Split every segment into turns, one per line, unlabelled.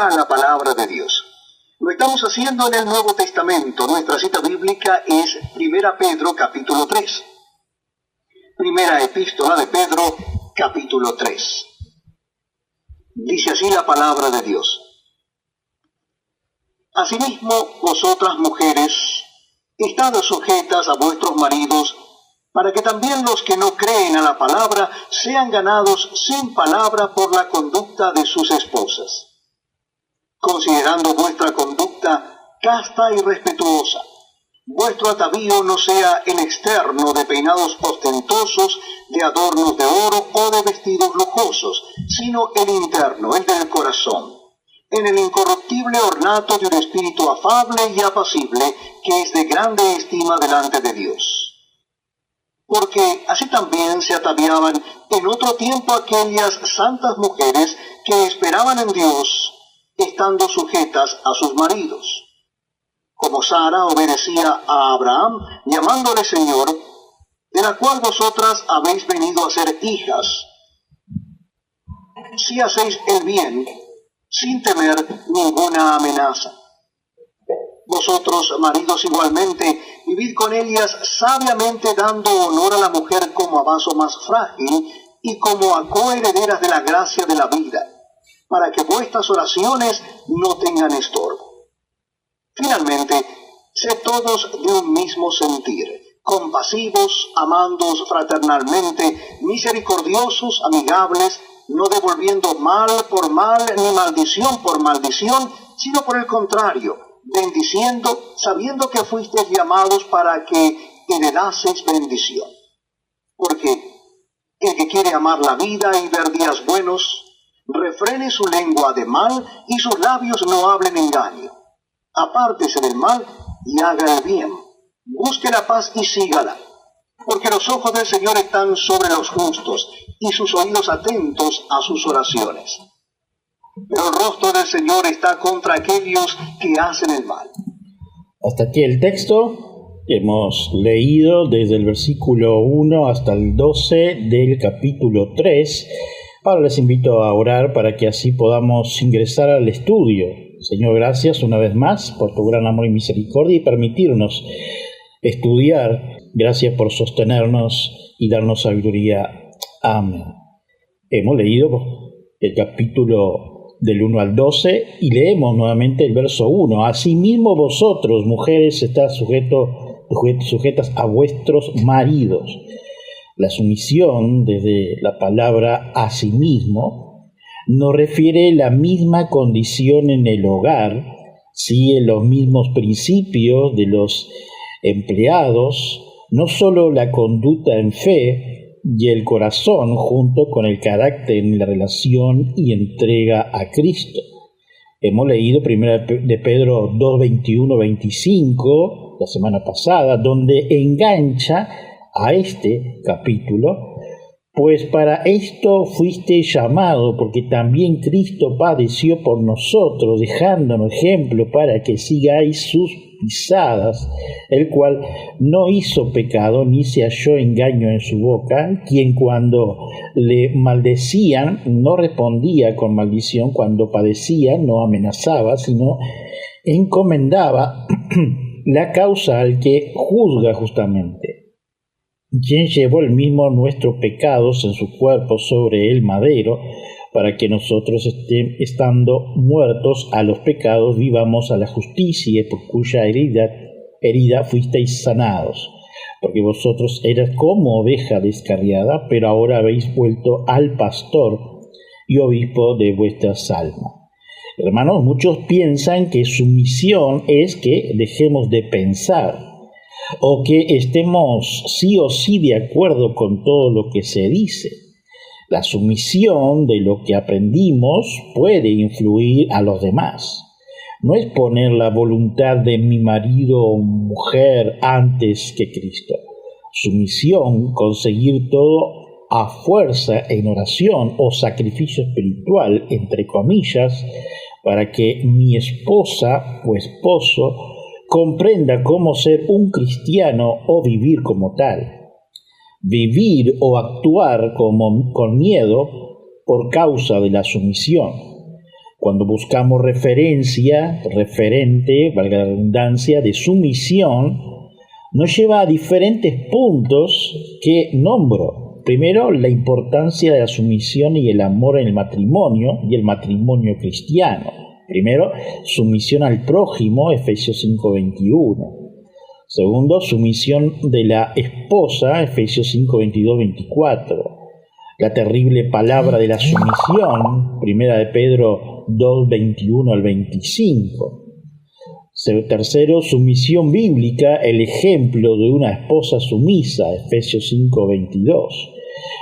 lectura a la palabra de Dios. Lo estamos haciendo en el Nuevo Testamento. Nuestra cita bíblica es 1 Pedro capítulo 3. Primera epístola de Pedro capítulo 3. Dice así la palabra de Dios. Asimismo, vosotras mujeres, estad sujetas a vuestros maridos, para que también los que no creen a la palabra sean ganados sin palabra por la conducta de sus esposas, considerando vuestra conducta casta y respetuosa. Vuestro atavío no sea el externo de peinados ostentosos, de adornos de oro o de vestidos lujosos, sino el interno, el del corazón, en el incorruptible ornato de un espíritu afable y apacible, que es de grande estima delante de Dios. Porque así también se ataviaban en otro tiempo aquellas santas mujeres que esperaban en Dios, estando sujetas a sus maridos. Como Sara obedecía a Abraham, llamándole Señor, de la cual vosotras habéis venido a ser hijas, si hacéis el bien, sin temer ninguna amenaza. Vosotros, maridos, igualmente, vivid con ellas sabiamente, dando honor a la mujer como a vaso más frágil y como a coherederas de la gracia de la vida, para que vuestras oraciones no tengan estorbo. Finalmente, sed todos de un mismo sentir, compasivos, amándoos fraternalmente, misericordiosos, amigables, no devolviendo mal por mal ni maldición por maldición, sino por el contrario, bendiciendo, sabiendo que fuisteis llamados para que heredaseis bendición. Porque el que quiere amar la vida y ver días buenos, refrene su lengua de mal y sus labios no hablen engaño. Apártese del mal y haga el bien. Busque la paz y sígala. Porque los ojos del Señor están sobre los justos y sus oídos atentos a sus oraciones. Pero el rostro del Señor está contra aquellos que hacen el mal.
Hasta aquí el texto. Hemos leído desde el versículo 1 hasta el 12 del capítulo 3. Ahora les invito a orar para que así podamos ingresar al estudio. Señor, gracias una vez más por tu gran amor y misericordia y permitirnos estudiar. Gracias por sostenernos y darnos sabiduría. Amén. Hemos leído el capítulo del 1 al 12 y leemos nuevamente el verso 1. Asimismo vosotros, mujeres, estad sujetas a vuestros maridos. La sumisión, desde la palabra asimismo, nos refiere la misma condición en el hogar, sigue los mismos principios de los empleados, no solo la conducta en fe y el corazón junto con el carácter en la relación y entrega a Cristo. Hemos leído 1 de Pedro 2, 21, 25 la semana pasada, donde engancha a este capítulo, pues para esto fuiste llamado, porque también Cristo padeció por nosotros, dejándonos ejemplo para que sigáis sus pisadas, el cual no hizo pecado ni se halló engaño en su boca, quien cuando le maldecían no respondía con maldición, cuando padecía no amenazaba, sino encomendaba la causa al que juzga justamente, quien llevó el mismo nuestros pecados en su cuerpo sobre el madero, para que nosotros estando muertos a los pecados vivamos a la justicia, por cuya herida fuisteis sanados. Porque vosotros eras como oveja descarriada, pero ahora habéis vuelto al pastor y obispo de vuestras almas. Hermanos, muchos piensan que sumisión es que dejemos de pensar, o que estemos sí o sí de acuerdo con todo lo que se dice. La sumisión de lo que aprendimos puede influir a los demás. No es poner la voluntad de mi marido o mujer antes que Cristo. Sumisión, conseguir todo a fuerza en oración o sacrificio espiritual, entre comillas, para que mi esposa o esposo comprenda cómo ser un cristiano o vivir como tal. Vivir o actuar con miedo por causa de la sumisión. Cuando buscamos referente, valga la redundancia, de sumisión, nos lleva a diferentes puntos que nombro. Primero, la importancia de la sumisión y el amor en el matrimonio y el matrimonio cristiano. Primero, sumisión al prójimo, Efesios 5:21. Segundo, sumisión de la esposa, Efesios 5:22-24. La terrible palabra de la sumisión, Primera de Pedro 2:21-25. Tercero, sumisión bíblica, el ejemplo de una esposa sumisa, Efesios 5:22.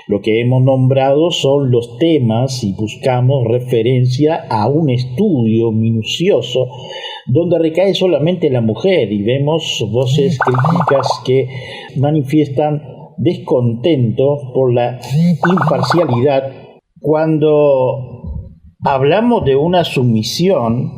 Lo que hemos nombrado son los temas y buscamos referencia a un estudio minucioso donde recae solamente la mujer y vemos voces críticas que manifiestan descontento por la imparcialidad. Cuando hablamos de una sumisión,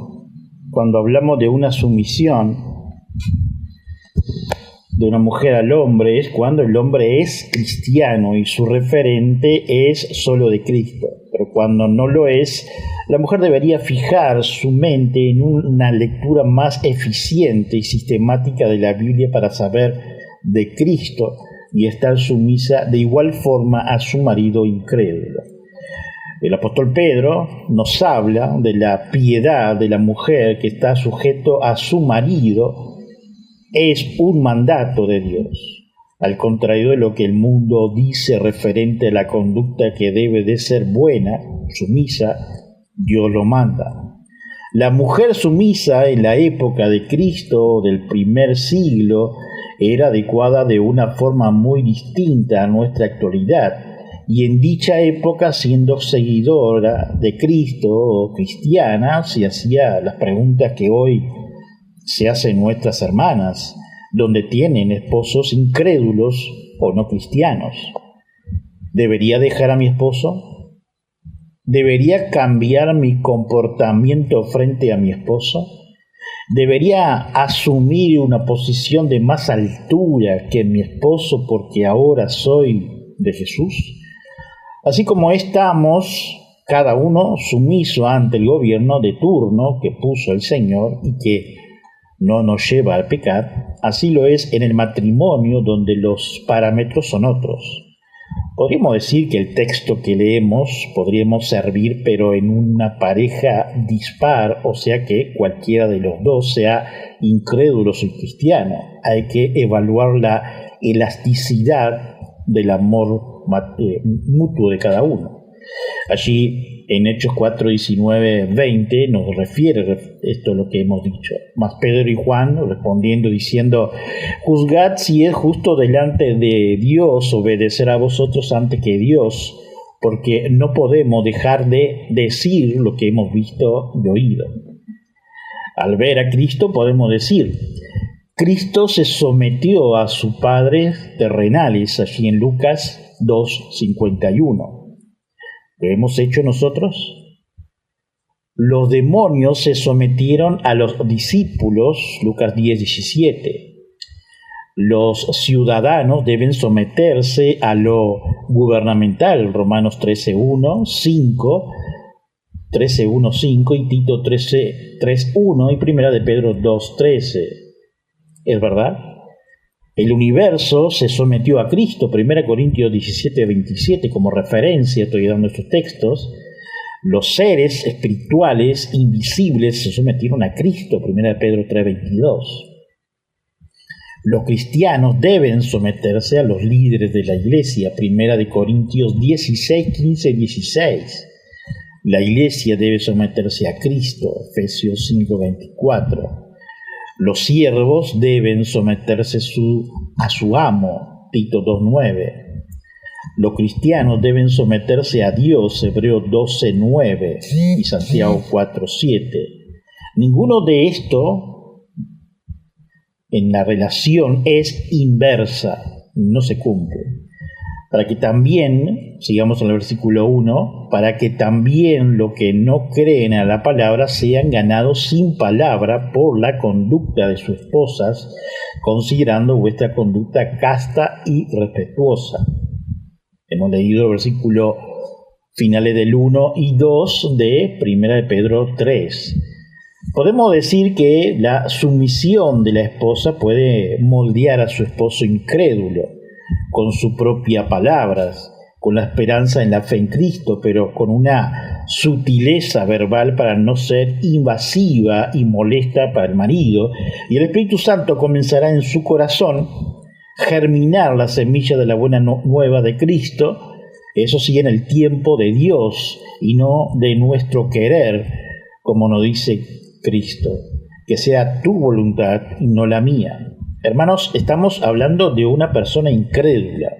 de una mujer al hombre, es cuando el hombre es cristiano y su referente es solo de Cristo. Pero cuando no lo es, la mujer debería fijar su mente en una lectura más eficiente y sistemática de la Biblia para saber de Cristo y estar sumisa de igual forma a su marido incrédulo. El apóstol Pedro nos habla de la piedad de la mujer que está sujeto a su marido. Es un mandato de Dios, al contrario de lo que el mundo dice referente a la conducta que debe de ser buena, sumisa. Dios lo manda. La mujer sumisa en la época de Cristo, del primer siglo, era adecuada de una forma muy distinta a nuestra actualidad, y en dicha época, siendo seguidora de Cristo o cristiana, se hacía las preguntas que hoy se hacen nuestras hermanas, donde tienen esposos incrédulos o no cristianos. ¿Debería dejar a mi esposo? ¿Debería cambiar mi comportamiento frente a mi esposo? ¿Debería asumir una posición de más altura que mi esposo porque ahora soy de Jesús? Así como estamos cada uno sumiso ante el gobierno de turno que puso el Señor y que no nos lleva al pecar, así lo es en el matrimonio, donde los parámetros son otros. Podríamos decir que el texto que leemos podríamos servir, pero en una pareja dispar, o sea que cualquiera de los dos, sea incrédulo o cristiano. Hay que evaluar la elasticidad del amor mutuo de cada uno. Allí en Hechos 4:19-20 nos refiere esto a lo que hemos dicho. Mas Pedro y Juan respondiendo diciendo: juzgad si es justo delante de Dios obedecer a vosotros antes que Dios, porque no podemos dejar de decir lo que hemos visto y oído. Al ver a Cristo podemos decir: Cristo se sometió a sus padres terrenales, allí en Lucas 2:51. ¿Lo hemos hecho nosotros? Los demonios se sometieron a los discípulos, Lucas 10:17. Los ciudadanos deben someterse a lo gubernamental, Romanos 13:1, 5 y Tito 3:1 y Primera de Pedro 2:13. ¿Es verdad? El universo se sometió a Cristo, 1 Corintios 17:27, como referencia, estoy dando estos textos. Los seres espirituales invisibles se sometieron a Cristo, 1 Pedro 3:22. Los cristianos deben someterse a los líderes de la iglesia, 1 Corintios 16:15-16. La iglesia debe someterse a Cristo, Efesios 5:24. Los siervos deben someterse a su amo, Tito 2:9. Los cristianos deben someterse a Dios, Hebreos 12:9 y Santiago 4:7. Ninguno de estos en la relación es inversa, no se cumple. Para que también, sigamos en el versículo 1, para que también los que no creen a la palabra sean ganados sin palabra por la conducta de sus esposas, considerando vuestra conducta casta y respetuosa. Hemos leído el versículo finales del 1 y 2 de 1 de Pedro 3. Podemos decir que la sumisión de la esposa puede moldear a su esposo incrédulo con sus propias palabras, con la esperanza en la fe en Cristo, pero con una sutileza verbal para no ser invasiva y molesta para el marido, y el Espíritu Santo comenzará en su corazón germinar la semilla de la buena nueva de Cristo, eso sí en el tiempo de Dios y no de nuestro querer, como nos dice Cristo, que sea tu voluntad y no la mía. Hermanos, estamos hablando de una persona incrédula.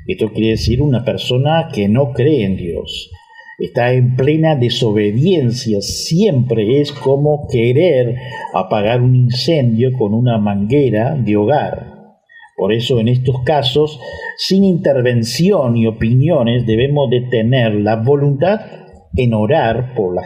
Esto quiere decir una persona que no cree en Dios. Está en plena desobediencia. Siempre es como querer apagar un incendio con una manguera de hogar. Por eso en estos casos, sin intervención y opiniones, debemos de tener la voluntad en orar por los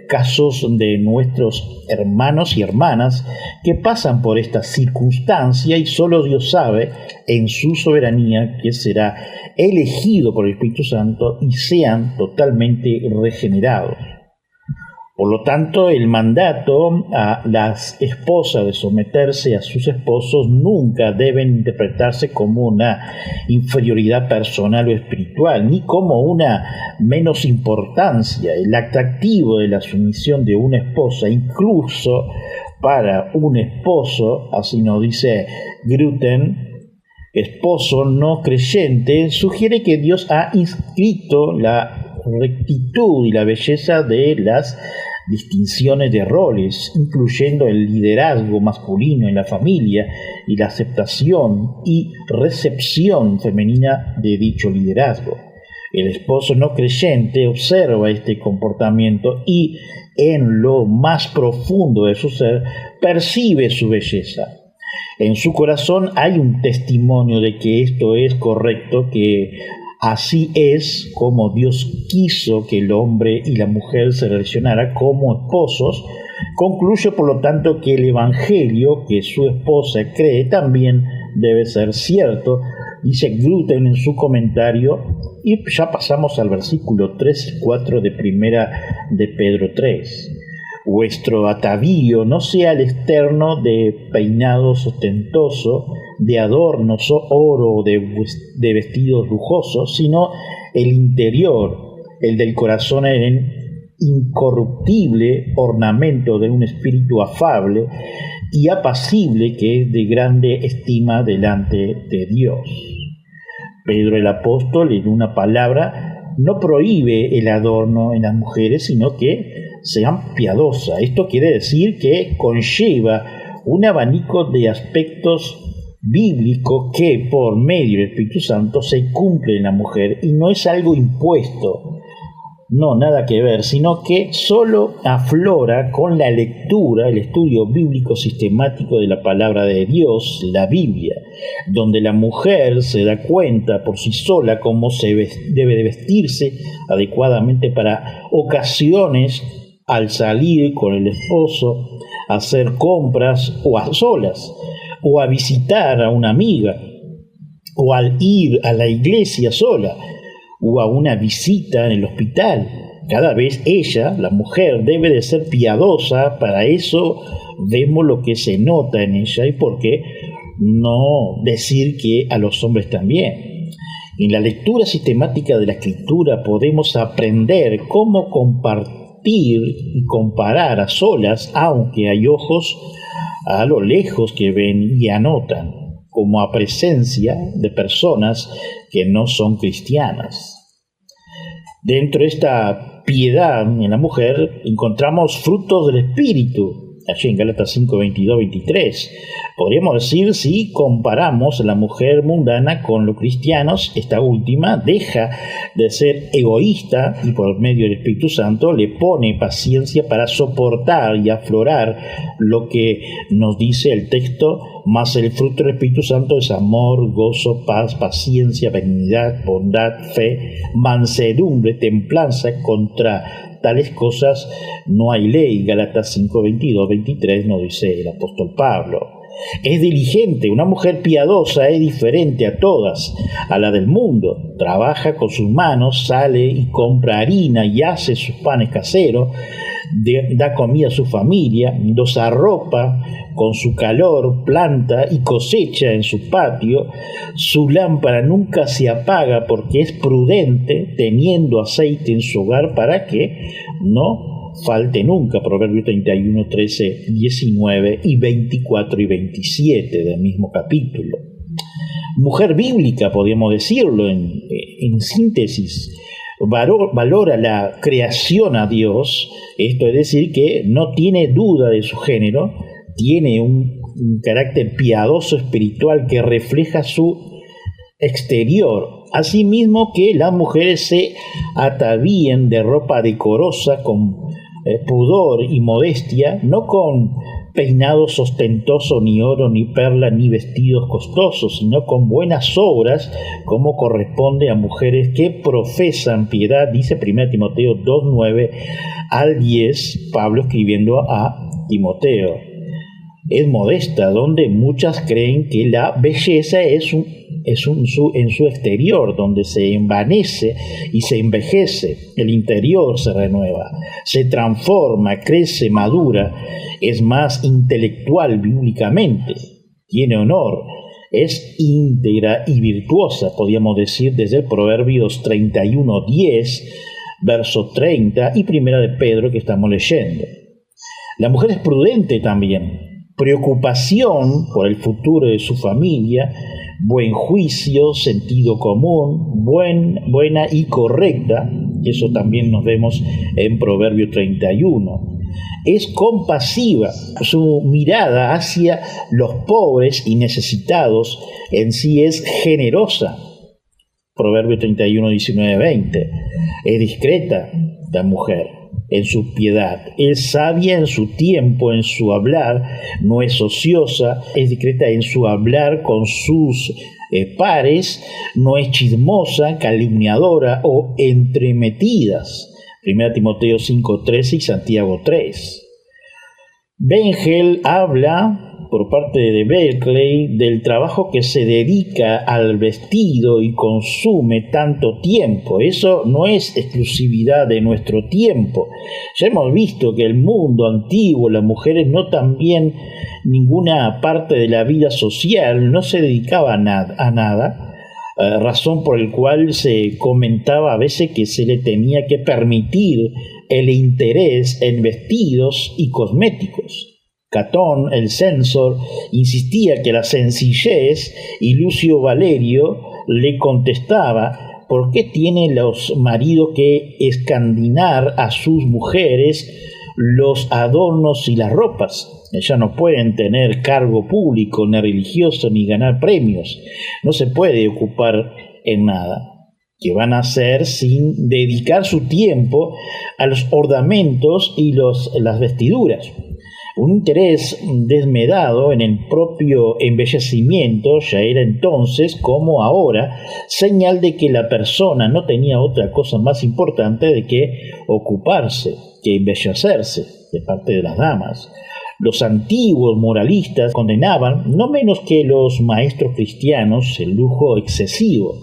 casos de nuestros hermanos y hermanas que pasan por esta circunstancia, y solo Dios sabe en su soberanía que será elegido por el Espíritu Santo y sean totalmente regenerados. Por lo tanto, el mandato a las esposas de someterse a sus esposos nunca deben interpretarse como una inferioridad personal o espiritual, ni como una menos importancia. El atractivo de la sumisión de una esposa, incluso para un esposo, así nos dice Grütten, esposo no creyente, sugiere que Dios ha inscrito la rectitud y la belleza de las distinciones de roles, incluyendo el liderazgo masculino en la familia y la aceptación y recepción femenina de dicho liderazgo. El esposo no creyente observa este comportamiento y en lo más profundo de su ser percibe su belleza. En su corazón hay un testimonio de que esto es correcto, que así es como Dios quiso que el hombre y la mujer se relacionaran como esposos. Concluye, por lo tanto, que el evangelio que su esposa cree también debe ser cierto, dice Grütten en su comentario, y ya pasamos al versículo 3 y 4 de 1 de Pedro 3. Vuestro atavío no sea el externo de peinado ostentoso, de adornos o oro, de vestidos lujosos, sino el interior, el del corazón en incorruptible ornamento de un espíritu afable y apacible, que es de grande estima delante de Dios. Pedro el apóstol, en una palabra, no prohíbe el adorno en las mujeres, sino que sean piadosas. Esto quiere decir que conlleva un abanico de aspectos bíblicos que por medio del Espíritu Santo se cumple en la mujer, y no es algo impuesto, no, nada que ver, sino que solo aflora con la lectura, el estudio bíblico sistemático de la palabra de Dios, la Biblia, donde la mujer se da cuenta por sí sola cómo debe de vestirse adecuadamente para ocasiones al salir con el esposo, a hacer compras o a solas, o a visitar a una amiga, o al ir a la iglesia sola, o a una visita en el hospital. Cada vez ella, la mujer, debe de ser piadosa. Para eso vemos lo que se nota en ella, y por qué no decir que a los hombres también. En la lectura sistemática de la Escritura podemos aprender cómo compartir y comparar a solas, aunque hay ojos a lo lejos que ven y anotan, como a presencia de personas que no son cristianas. Dentro de esta piedad en la mujer encontramos frutos del Espíritu, allí en Gálatas 5, 22, 23. Podríamos decir, si comparamos a la mujer mundana con los cristianos, esta última deja de ser egoísta y por medio del Espíritu Santo le pone paciencia para soportar y aflorar lo que nos dice el texto, más el fruto del Espíritu Santo es amor, gozo, paz, paciencia, benignidad, bondad, fe, mansedumbre, templanza. Contra tales cosas no hay ley. Gálatas 5, 22, 23 nos dice el apóstol Pablo. Es diligente, una mujer piadosa es diferente a todas, a la del mundo. Trabaja con sus manos, sale y compra harina y hace sus panes caseros, da comida a su familia, los arropa con su calor, planta y cosecha en su patio. Su lámpara nunca se apaga porque es prudente, teniendo aceite en su hogar para que no falte nunca. Proverbios 31, 13, 19 y 24 y 27 del mismo capítulo. Mujer bíblica, podríamos decirlo en síntesis. Valora la creación a Dios, esto es decir, que no tiene duda de su género, tiene un carácter piadoso espiritual que refleja su exterior. Asimismo que las mujeres se atavíen de ropa decorosa con pudor y modestia, no con peinados ostentosos, ni oro, ni perla, ni vestidos costosos, sino con buenas obras, como corresponde a mujeres que profesan piedad, dice 1 Timoteo 2, 9 al 10, Pablo escribiendo a Timoteo. Es modesta, donde muchas creen que la belleza en su exterior, donde se envanece y se envejece, el interior se renueva, se transforma, crece, madura, es más intelectual bíblicamente, tiene honor, es íntegra y virtuosa, podríamos decir desde el Proverbios 31, 10, verso 30 y Primera de Pedro que estamos leyendo. La mujer es prudente también, preocupación por el futuro de su familia, buen juicio, sentido común, buena y correcta, eso también nos vemos en Proverbio 31. Es compasiva, su mirada hacia los pobres y necesitados en sí es generosa, Proverbio 31, 19, 20. Es discreta la mujer en su piedad, es sabia en su tiempo, en su hablar, no es ociosa, es discreta en su hablar con sus pares, no es chismosa, calumniadora o entremetidas. 1 Timoteo 5:13 y Santiago 3. Bengel habla, por parte de Berkeley, del trabajo que se dedica al vestido y consume tanto tiempo. Eso no es exclusividad de nuestro tiempo. Ya hemos visto que el mundo antiguo, las mujeres no también ninguna parte de la vida social no se dedicaba a nada, razón por el cual se comentaba a veces que se le tenía que permitir el interés en vestidos y cosméticos. Catón, el censor, insistía que la sencillez y Lucio Valerio le contestaba: ¿por qué tienen los maridos que escandinar a sus mujeres los adornos y las ropas? Ellas no pueden tener cargo público, ni religioso, ni ganar premios. No se puede ocupar en nada. ¿Qué van a hacer sin dedicar su tiempo a los ornamentos y las vestiduras? Un interés desmedado en el propio embellecimiento ya era entonces, como ahora, señal de que la persona no tenía otra cosa más importante de que ocuparse, que embellecerse, de parte de las damas. Los antiguos moralistas condenaban, no menos que los maestros cristianos, el lujo excesivo.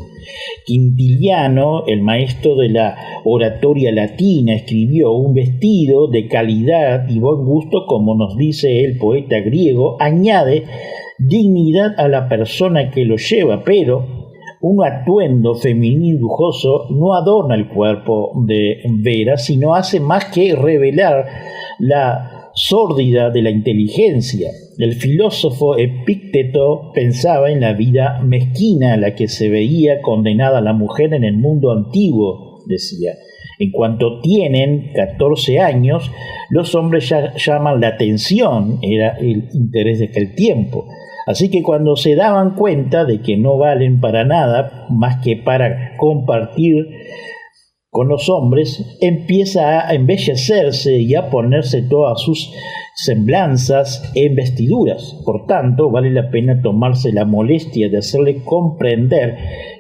Quintiliano, el maestro de la oratoria latina, escribió: un vestido de calidad y buen gusto, como nos dice el poeta griego, añade dignidad a la persona que lo lleva, pero un atuendo femenino y lujoso no adorna el cuerpo de Vera, sino hace más que revelar la sórdida de la inteligencia. El filósofo Epicteto pensaba en la vida mezquina a la que se veía condenada la mujer en el mundo antiguo, decía. En cuanto tienen 14 años, los hombres ya llaman la atención, era el interés de aquel tiempo. Así que cuando se daban cuenta de que no valen para nada más que para compartir con los hombres, empieza a embellecerse y a ponerse todas sus semblanzas en vestiduras. Por tanto, vale la pena tomarse la molestia de hacerle comprender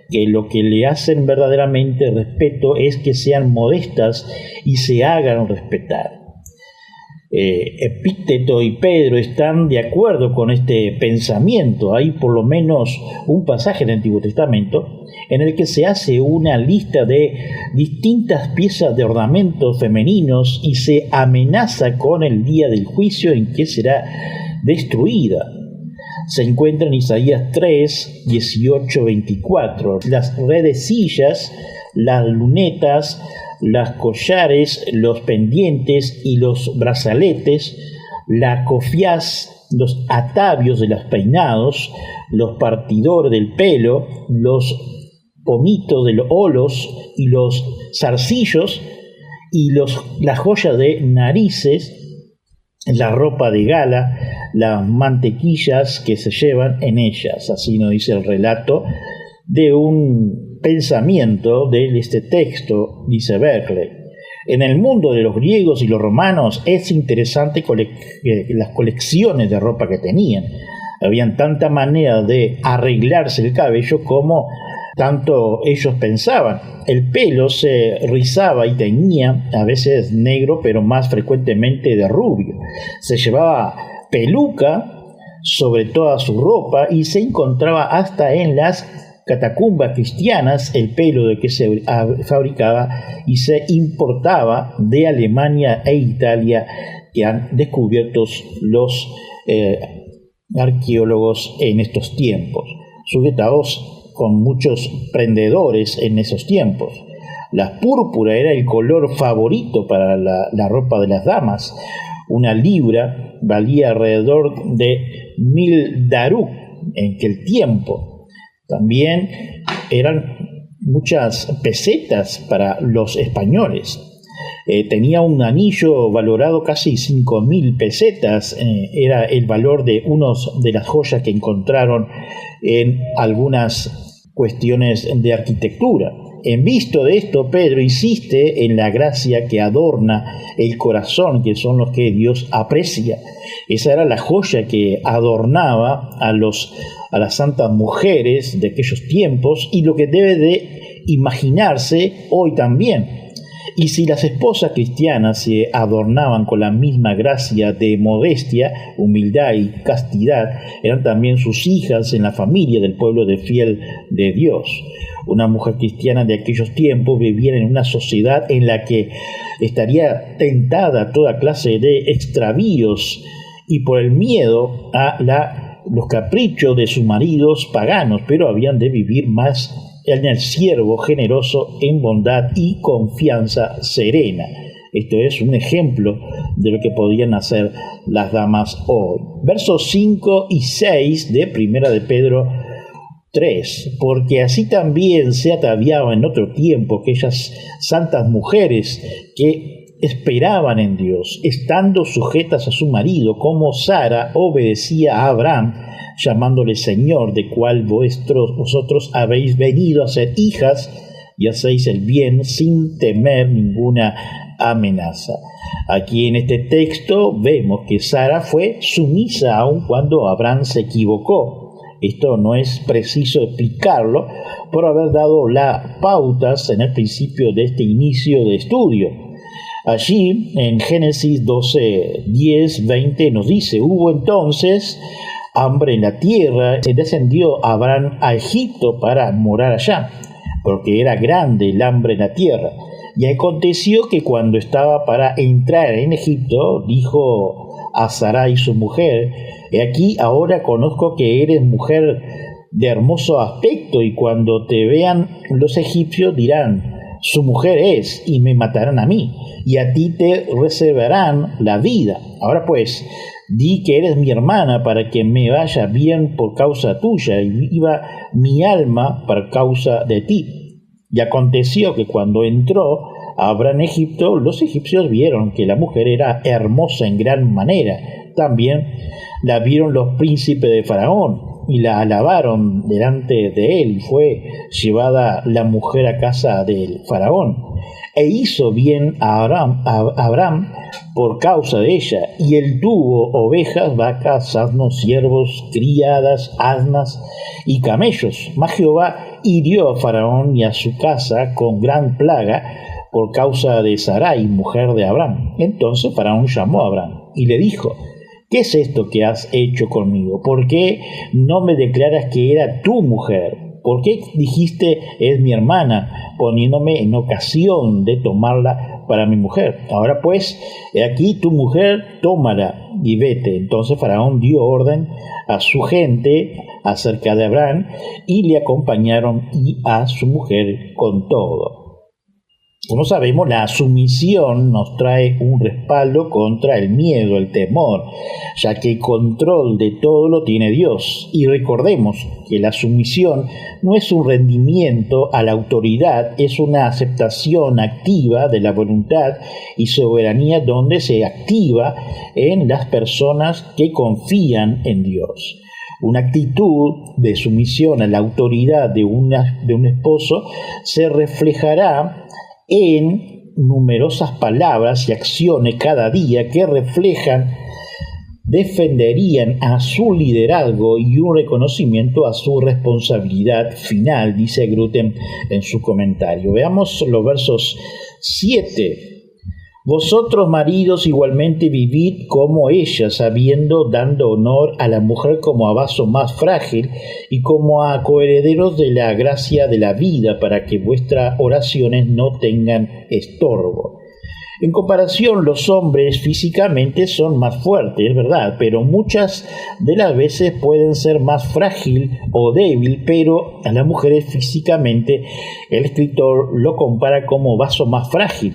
que lo que le hacen verdaderamente respeto es que sean modestas y se hagan respetar. Epícteto y Pedro están de acuerdo con este pensamiento. Hay por lo menos un pasaje en el Antiguo Testamento en el que se hace una lista de distintas piezas de ornamentos femeninos y se amenaza con el día del juicio en que será destruida. Se encuentra en Isaías 3, 18, 24. Las redecillas, las lunetas, las collares, los pendientes y los brazaletes, la cofiaz, los atavios de los peinados, los partidores del pelo, los pomitos de los olos y los zarcillos y las joyas de narices, la ropa de gala, las mantequillas que se llevan en ellas. Así nos dice el relato de un pensamiento de este texto, dice Berkeley. En el mundo de los griegos y los romanos es interesante las colecciones de ropa que tenían. Habían tanta manera de arreglarse el cabello como tanto ellos pensaban. El pelo se rizaba y teñía, a veces negro, pero más frecuentemente de rubio. Se llevaba peluca sobre toda su ropa y se encontraba hasta en las catacumbas cristianas el pelo de que se fabricaba y se importaba de Alemania e Italia, que han descubierto los arqueólogos en estos tiempos, sujetados con muchos prendedores en esos tiempos. La púrpura era el color favorito para la ropa de las damas. Una libra valía alrededor de 1000 daruk en aquel tiempo. También eran muchas pesetas para los españoles. Tenía un anillo valorado casi 5000 pesetas, era el valor de unos de las joyas que encontraron en algunas cuestiones de arquitectura. En visto de esto, Pedro insiste en la gracia que adorna el corazón, que son los que Dios aprecia. Esa era la joya que adornaba a las santas mujeres de aquellos tiempos y lo que debe de imaginarse hoy también. Y si las esposas cristianas se adornaban con la misma gracia de modestia, humildad y castidad, eran también sus hijas en la familia del pueblo de fiel de Dios. Una mujer cristiana de aquellos tiempos vivía en una sociedad en la que estaría tentada a toda clase de extravíos y por el miedo a los caprichos de sus maridos paganos, pero habían de vivir más en el siervo generoso en bondad y confianza serena. Esto es un ejemplo de lo que podían hacer las damas hoy. Versos 5 y 6 de Primera de Pedro 3. Porque así también se ataviaba en otro tiempo aquellas santas mujeres que esperaban en Dios, estando sujetas a su marido, como Sara obedecía a Abraham, llamándole Señor, de cual vosotros habéis venido a ser hijas y hacéis el bien sin temer ninguna amenaza. Aquí en este texto vemos que Sara fue sumisa aun cuando Abraham se equivocó. Esto no es preciso explicarlo por haber dado las pautas en el principio de este inicio de estudio. Allí en Génesis 12, 10, 20 nos dice: hubo entonces hambre en la tierra, se descendió Abraham a Egipto para morar allá, porque era grande el hambre en la tierra. Y aconteció que cuando estaba para entrar en Egipto, dijo a Sarai su mujer: he aquí ahora conozco que eres mujer de hermoso aspecto, y cuando te vean los egipcios dirán: su mujer es, y me matarán a mí, y a ti te reservarán la vida. Ahora pues, di que eres mi hermana para que me vaya bien por causa tuya y viva mi alma por causa de ti. Y aconteció que cuando entró Abraham en Egipto, los egipcios vieron que la mujer era hermosa en gran manera. También la vieron los príncipes de Faraón y la alabaron delante de él. Fue llevada la mujer a casa del Faraón. E hizo bien a Abraham por causa de ella, y él tuvo ovejas, vacas, asnos, siervos, criadas, asnas y camellos. Mas Jehová hirió a Faraón y a su casa con gran plaga, por causa de Sarai, mujer de Abraham. Entonces Faraón llamó a Abraham y le dijo: ¿qué es esto que has hecho conmigo? ¿Por qué no me declaras que era tu mujer? ¿Por qué dijiste es mi hermana, poniéndome en ocasión de tomarla para mi mujer? Ahora pues, he aquí tu mujer, tómala y vete. Entonces Faraón dio orden a su gente acerca de Abraham y le acompañaron y a su mujer con todo. Como sabemos, la sumisión nos trae un respaldo contra el miedo, el temor, ya que el control de todo lo tiene Dios. Y recordemos que la sumisión no es un rendimiento a la autoridad, es una aceptación activa de la voluntad y soberanía donde se activa en las personas que confían en Dios. Una actitud de sumisión a la autoridad de un esposo se reflejará en numerosas palabras y acciones cada día que defenderían a su liderazgo y un reconocimiento a su responsabilidad final, dice Grütten en su comentario. Veamos los versos 7. Vosotros, maridos, igualmente vivid como ella, dando honor a la mujer como a vaso más frágil y como a coherederos de la gracia de la vida, para que vuestras oraciones no tengan estorbo. En comparación, los hombres físicamente son más fuertes, es verdad, pero muchas de las veces pueden ser más frágil o débil, pero a las mujeres físicamente el escritor lo compara como vaso más frágil,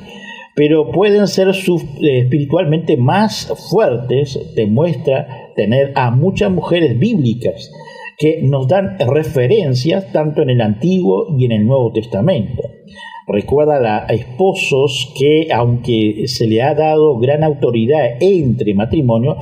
pero pueden ser espiritualmente más fuertes. Demuestra tener a muchas mujeres bíblicas que nos dan referencias tanto en el Antiguo y en el Nuevo Testamento. Recuerda a esposos que, aunque se le ha dado gran autoridad entre matrimonio,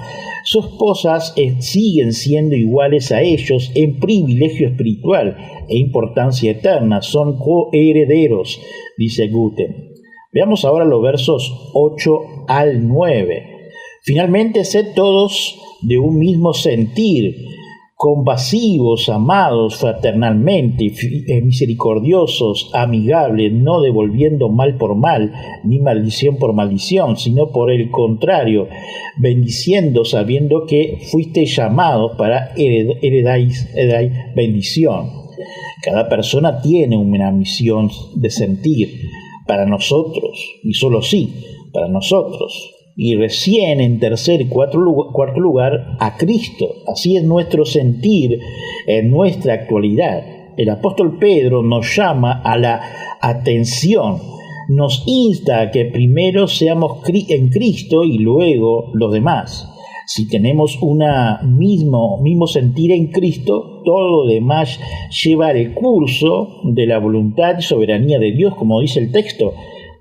sus esposas siguen siendo iguales a ellos en privilegio espiritual e importancia eterna. Son coherederos, dice Grütten. Veamos ahora los versos 8 al 9. Finalmente, sed todos de un mismo sentir, compasivos, amados fraternalmente, misericordiosos, amigables, no devolviendo mal por mal, ni maldición por maldición, sino por el contrario, bendiciendo, sabiendo que fuisteis llamados para heredáis bendición. Cada persona tiene una misión de sentir para nosotros, y solo sí, para nosotros. Y recién en tercer y cuarto lugar, a Cristo. Así es nuestro sentir en nuestra actualidad. El apóstol Pedro nos llama a la atención, nos insta a que primero seamos en Cristo y luego los demás. Si tenemos mismo sentir en Cristo, todo lo demás lleva el curso de la voluntad y soberanía de Dios, como dice el texto.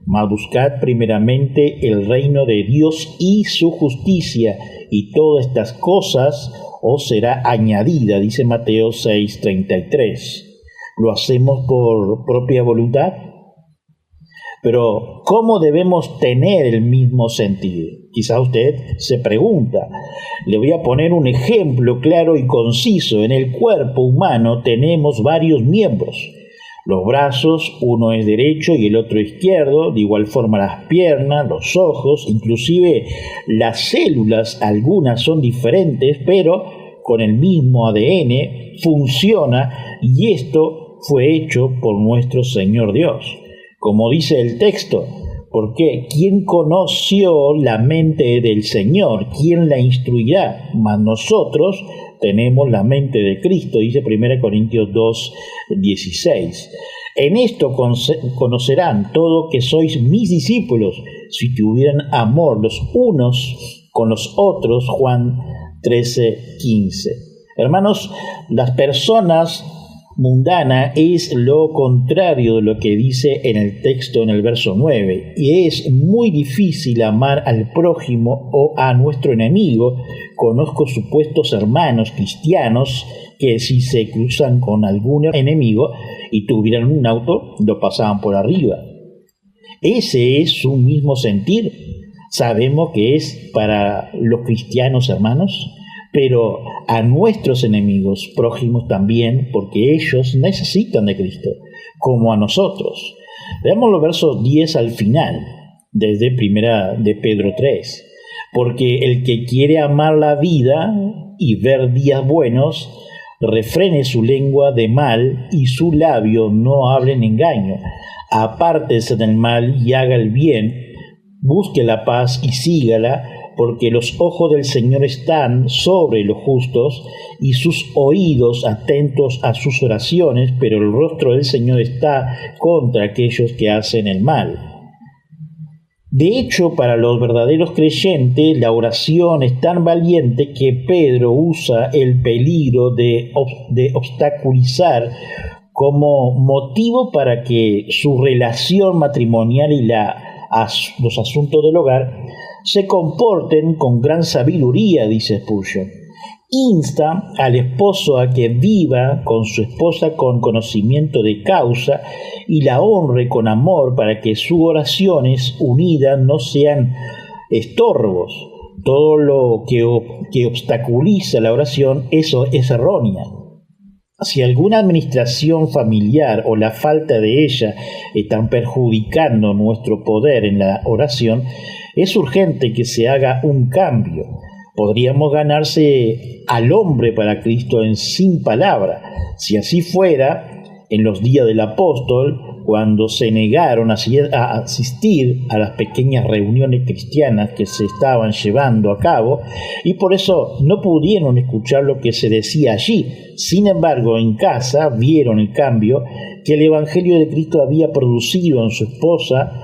Mas buscad primeramente el reino de Dios y su justicia, y todas estas cosas os será añadida, dice Mateo 6:33. ¿Lo hacemos por propia voluntad? Pero, ¿cómo debemos tener el mismo sentido? Quizá usted se pregunta. Le voy a poner un ejemplo claro y conciso. En el cuerpo humano tenemos varios miembros. Los brazos, uno es derecho y el otro izquierdo, de igual forma las piernas, los ojos, inclusive las células, algunas son diferentes, pero con el mismo ADN funciona, y esto fue hecho por nuestro Señor Dios. Como dice el texto, porque ¿quién conoció la mente del Señor? ¿Quién la instruirá? Mas nosotros tenemos la mente de Cristo, dice 1 Corintios 2:16. En esto conocerán todo que sois mis discípulos, si tuvieran amor los unos con los otros. Juan 13:15. Hermanos, las personas mundana es lo contrario de lo que dice en el texto en el verso 9, y es muy difícil amar al prójimo o a nuestro enemigo. Conozco supuestos hermanos cristianos que si se cruzan con algún enemigo y tuvieran un auto, lo pasaban por arriba. Ese es su mismo sentir. Sabemos que es para los cristianos hermanos, pero a nuestros enemigos prójimos también, porque ellos necesitan de Cristo, como a nosotros. Veamos los versos 10 al final, desde primera de Pedro 3. Porque el que quiere amar la vida y ver días buenos, refrene su lengua de mal y su labio no hablen engaño. Apártese del mal y haga el bien, busque la paz y sígala, porque los ojos del Señor están sobre los justos y sus oídos atentos a sus oraciones, pero el rostro del Señor está contra aquellos que hacen el mal. De hecho, para los verdaderos creyentes, la oración es tan valiente que Pedro usa el peligro de obstaculizar como motivo para que su relación matrimonial y los asuntos del hogar se comporten con gran sabiduría, dice Spurgeon. Insta al esposo a que viva con su esposa con conocimiento de causa y la honre con amor para que sus oraciones unidas no sean estorbos. Todo lo que obstaculiza la oración, eso es errónea. Si alguna administración familiar o la falta de ella están perjudicando nuestro poder en la oración, es urgente que se haga un cambio. Podríamos ganarse al hombre para Cristo sin palabra. Si así fuera, en los días del apóstol, cuando se negaron a asistir a las pequeñas reuniones cristianas que se estaban llevando a cabo, y por eso no pudieron escuchar lo que se decía allí. Sin embargo, en casa vieron el cambio que el Evangelio de Cristo había producido en su esposa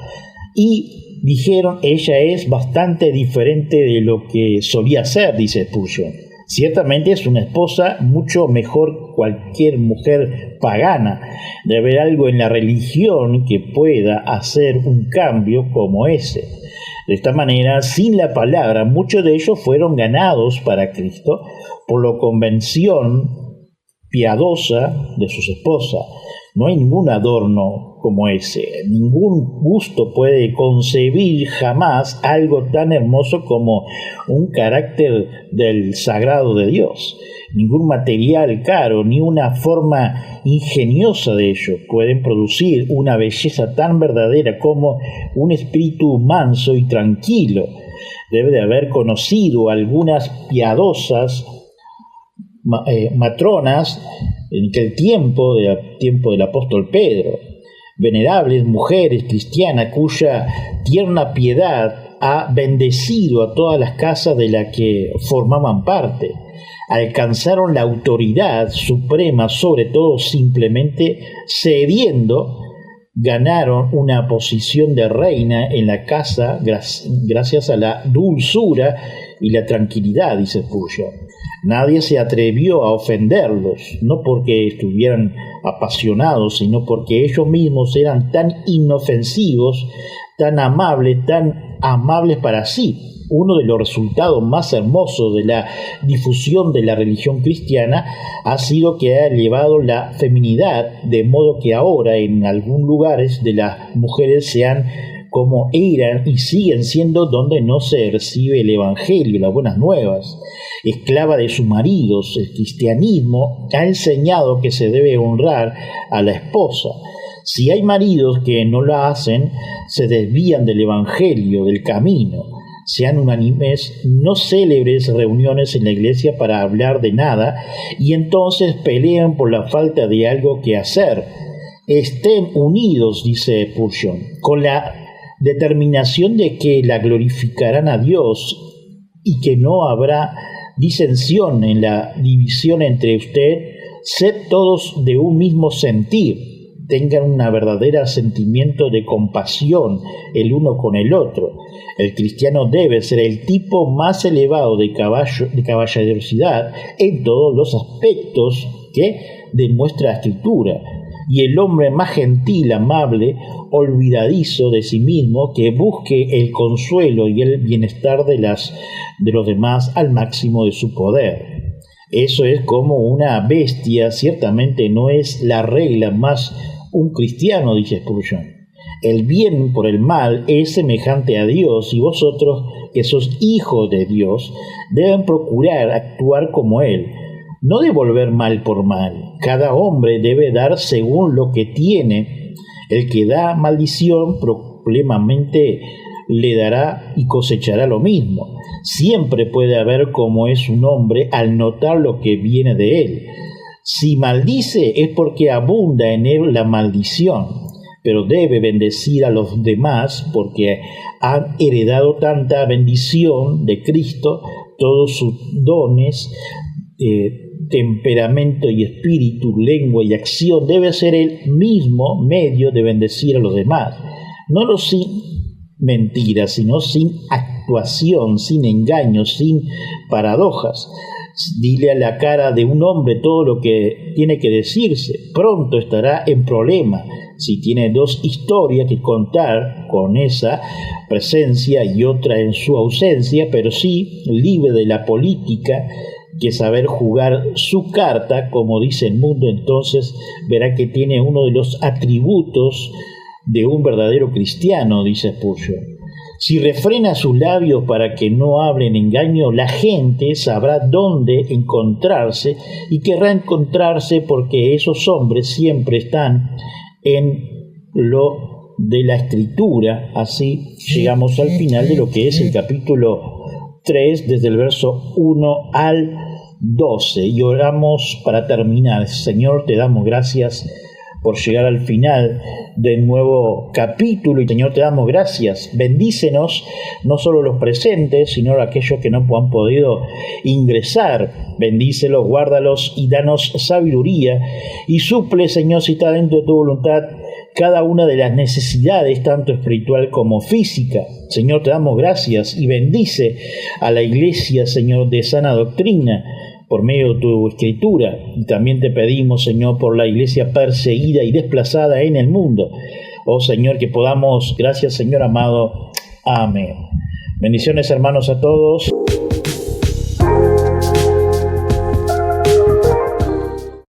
y dijeron, ella es bastante diferente de lo que solía ser, dice Spurgeon. Ciertamente es una esposa mucho mejor que cualquier mujer pagana. Debe haber algo en la religión que pueda hacer un cambio como ese. De esta manera, sin la palabra, muchos de ellos fueron ganados para Cristo por la convención piadosa de sus esposas. No hay ningún adorno como ese. Ningún gusto puede concebir jamás algo tan hermoso como un carácter del sagrado de Dios. Ningún material caro ni una forma ingeniosa de ello pueden producir una belleza tan verdadera como un espíritu manso y tranquilo. Debe de haber conocido algunas piadosas matronas en aquel tiempo del apóstol Pedro, venerables mujeres cristianas cuya tierna piedad ha bendecido a todas las casas de las que formaban parte. Alcanzaron la autoridad suprema, sobre todo simplemente cediendo, ganaron una posición de reina en la casa gracias a la dulzura y la tranquilidad, dice Spurgeon. Nadie se atrevió a ofenderlos, no porque estuvieran apasionados, sino porque ellos mismos eran tan inofensivos, tan amables para sí. Uno de los resultados más hermosos de la difusión de la religión cristiana ha sido que ha elevado la feminidad, de modo que ahora en algunos lugares de las mujeres sean como eran y siguen siendo donde no se recibe el evangelio, las buenas nuevas. Esclava de sus maridos, el cristianismo ha enseñado que se debe honrar a la esposa. Si hay maridos que no lo hacen, se desvían del evangelio, del camino. Sean unánimes, no célebres reuniones en la iglesia para hablar de nada y entonces pelean por la falta de algo que hacer. Estén unidos, dice Spurgeon, con la determinación de que la glorificarán a Dios y que no habrá disensión en la división entre usted. Sed todos de un mismo sentir, tengan un verdadero sentimiento de compasión el uno con el otro. El cristiano debe ser el tipo más elevado de caballerosidad en todos los aspectos que demuestra la Escritura, y el hombre más gentil, amable, olvidadizo de sí mismo, que busque el consuelo y el bienestar de los demás al máximo de su poder. Eso es como una bestia, ciertamente no es la regla, más un cristiano, dice Spurgeon. El bien por el mal es semejante a Dios, y vosotros, que sois hijos de Dios, deben procurar actuar como Él, no devolver mal por mal. Cada hombre debe dar según lo que tiene El que da maldición probablemente le dará y cosechará lo mismo. Siempre puede haber como es un hombre al notar lo que viene de él. Si maldice es porque abunda en él la maldición, pero debe bendecir a los demás porque han heredado tanta bendición de Cristo, todos sus dones, temperamento y espíritu, lengua y acción, debe ser el mismo medio de bendecir a los demás. No sin mentiras, sino sin actuación, sin engaños, sin paradojas. Dile a la cara de un hombre todo lo que tiene que decirse. Pronto estará en problema si tiene dos historias que contar con esa presencia y otra en su ausencia, pero sí libre de la política, que saber jugar su carta, como dice el mundo, entonces verá que tiene uno de los atributos de un verdadero cristiano, dice Spurgeon. Si refrena sus labios para que no hablen engaño, la gente sabrá dónde encontrarse y querrá encontrarse porque esos hombres siempre están en lo de la Escritura. Así llegamos al final de lo que es el capítulo 3, desde el verso 1 al 12. Y oramos para terminar. Señor, te damos gracias por llegar al final del nuevo capítulo, y Señor, te damos gracias. Bendícenos, no solo los presentes, sino aquellos que no han podido ingresar. Bendícelos, guárdalos y danos sabiduría, y suple, Señor, si está dentro de tu voluntad, cada una de las necesidades, tanto espiritual como física. Señor, te damos gracias y bendice a la iglesia, Señor, de sana doctrina, por medio de tu Escritura. Y también te pedimos, Señor, por la iglesia perseguida y desplazada en el mundo. Oh Señor, que podamos, gracias Señor amado. Amén. Bendiciones, hermanos, a todos.